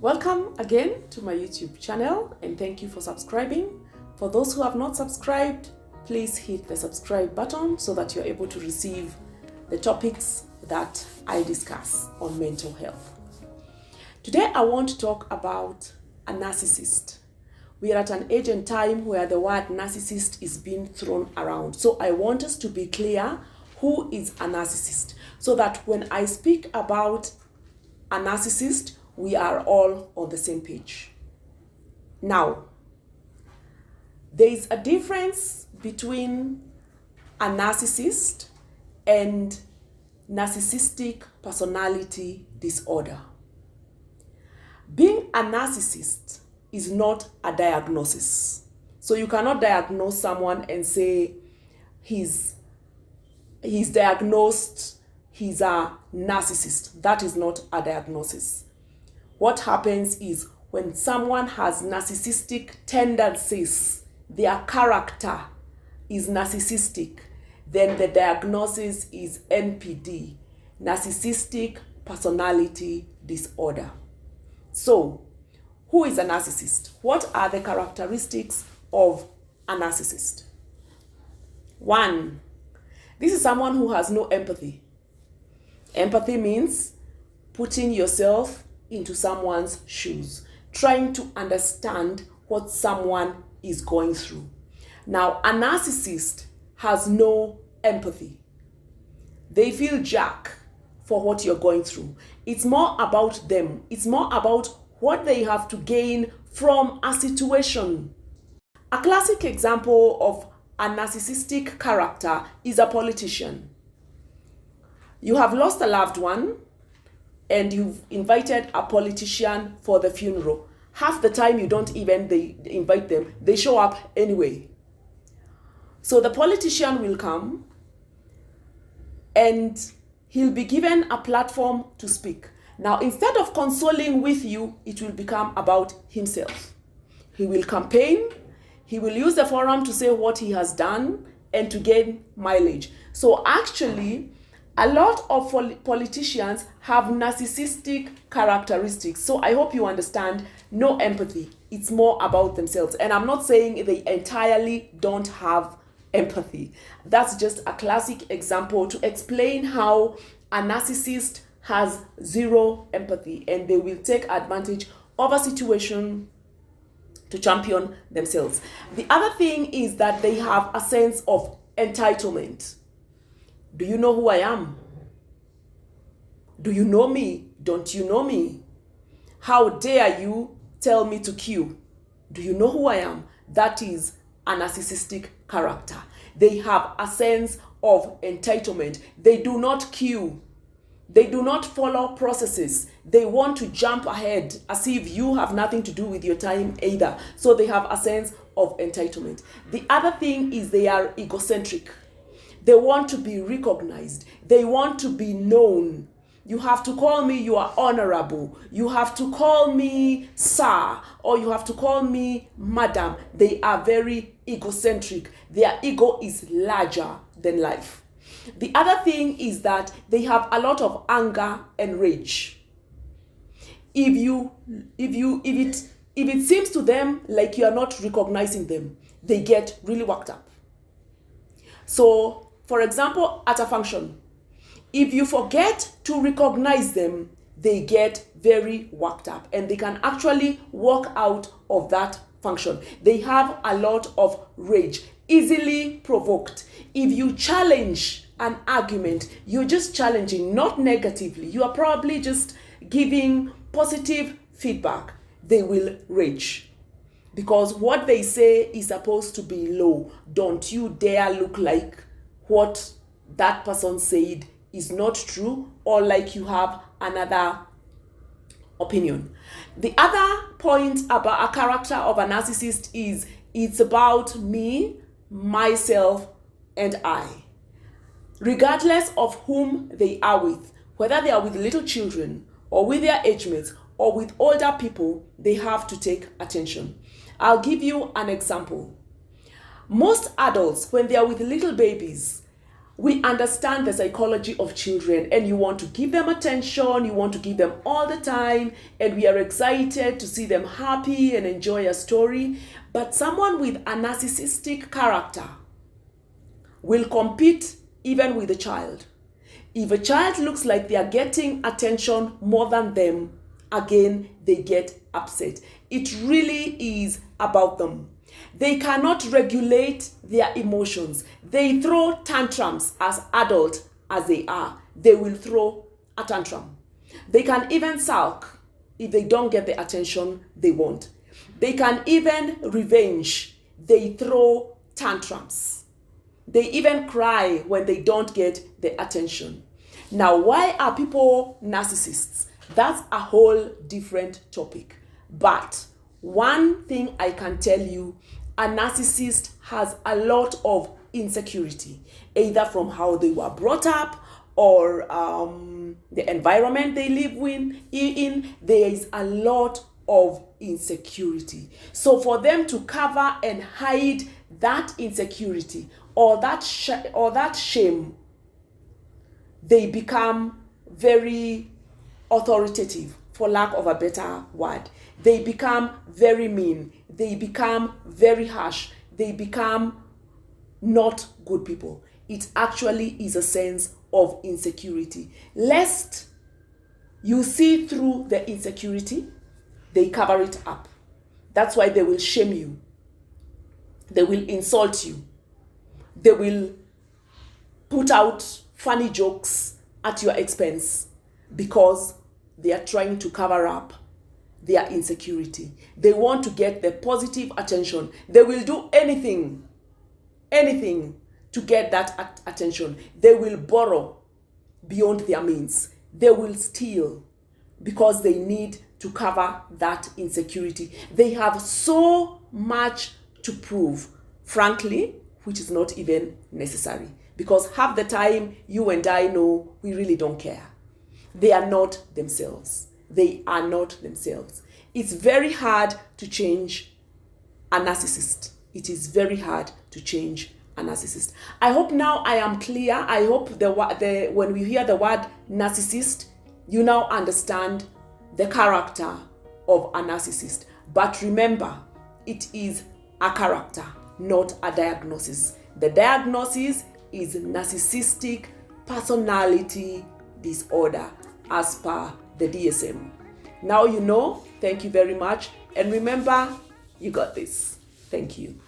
Welcome again to my YouTube channel and thank you for subscribing. For those who have not subscribed, please hit the subscribe button so that you're able to receive the topics that I discuss on mental health. Today I want to talk about a narcissist. We are at an age and time where the word narcissist is being thrown around. So I want us to be clear who is a narcissist, so that when I speak about a narcissist, we are all on the same page. Now, there is a difference between a narcissist and narcissistic personality disorder. Being a narcissist is not a diagnosis. So you cannot diagnose someone and say he's diagnosed, he's a narcissist. That is not a diagnosis. What happens is when someone has narcissistic tendencies, their character is narcissistic, then the diagnosis is NPD, narcissistic personality disorder. So, who is a narcissist? What are the characteristics of a narcissist? 1, this is someone who has no empathy. Empathy means putting yourself into someone's shoes, trying to understand what someone is going through. Now, a narcissist has no empathy. They feel jack for what you're going through. It's more about them. It's more about what they have to gain from a situation. A classic example of a narcissistic character is a politician. You have lost a loved one and you've invited a politician for the funeral. Half the time you don't even invite them. They show up anyway. So the politician will come and he'll be given a platform to speak. Now, instead of consoling with you, it will become about himself. He will campaign. He will use the forum to say what he has done and to gain mileage. So actually, a lot of politicians have narcissistic characteristics. So I hope you understand, no empathy. It's more about themselves. And I'm not saying they entirely don't have empathy. That's just a classic example to explain how a narcissist has zero empathy and they will take advantage of a situation to champion themselves. The other thing is that they have a sense of entitlement. Do you know who I am? Do you know me? Don't you know me? How dare you tell me to queue? Do you know who I am? That is a narcissistic character. They have a sense of entitlement. They do not queue. They do not follow processes. They want to jump ahead as if you have nothing to do with your time either. So they have a sense of entitlement. The other thing is they are egocentric. They want to be recognized. They want to be known. You have to call me, you are honorable. You have to call me sir, or you have to call me madam. They are very egocentric. Their ego is larger than life. The other thing is that they have a lot of anger and rage. If it seems to them like you are not recognizing them, they get really worked up. So, for example, at a function, if you forget to recognize them, they get very worked up and they can actually walk out of that function. They have a lot of rage, easily provoked. If you challenge an argument, you're just challenging, not negatively. You are probably just giving positive feedback. They will rage because what they say is supposed to be low. Don't you dare look like what that person said is not true or like you have another opinion. The other point about a character of a narcissist is it's about me, myself, and I. Regardless of whom they are with, whether they are with little children or with their age mates or with older people, they have to take attention. I'll give you an example. Most adults, when they are with little babies, we understand the psychology of children, and you want to give them attention, you want to give them all the time, and we are excited to see them happy and enjoy a story. But someone with a narcissistic character will compete even with the child. If a child looks like they are getting attention more than them, again, they get upset. It really is about them. They cannot regulate their emotions. They throw tantrums as adult as they are. They will throw a tantrum. They can even sulk if they don't get the attention they want. They can even revenge. They throw tantrums. They even cry when they don't get the attention. Now, why are people narcissists? That's a whole different topic. But one thing I can tell you, a narcissist has a lot of insecurity, either from how they were brought up or the environment they live in. There is a lot of insecurity. So for them to cover and hide that insecurity or that shame, they become very authoritative, for lack of a better word. They become very mean. They become very harsh. They become not good people. It actually is a sense of insecurity. Lest you see through the insecurity, they cover it up. That's why they will shame you. They will insult you. They will put out funny jokes at your expense because they are trying to cover up their insecurity. They want to get the positive attention. They will do anything to get that attention. They will borrow beyond their means. They will steal because they need to cover that insecurity. They have so much to prove, frankly, which is not even necessary. Because half the time, you and I know we really don't care. They are not themselves. They are not themselves. It's very hard to change a narcissist. It is very hard to change a narcissist. I hope now I am clear. I hope when we hear the word narcissist, you now understand the character of a narcissist. But remember, it is a character, not a diagnosis. The diagnosis is narcissistic personality disorder as per the DSM. Now you know. Thank you very much. And remember, you got this. Thank you.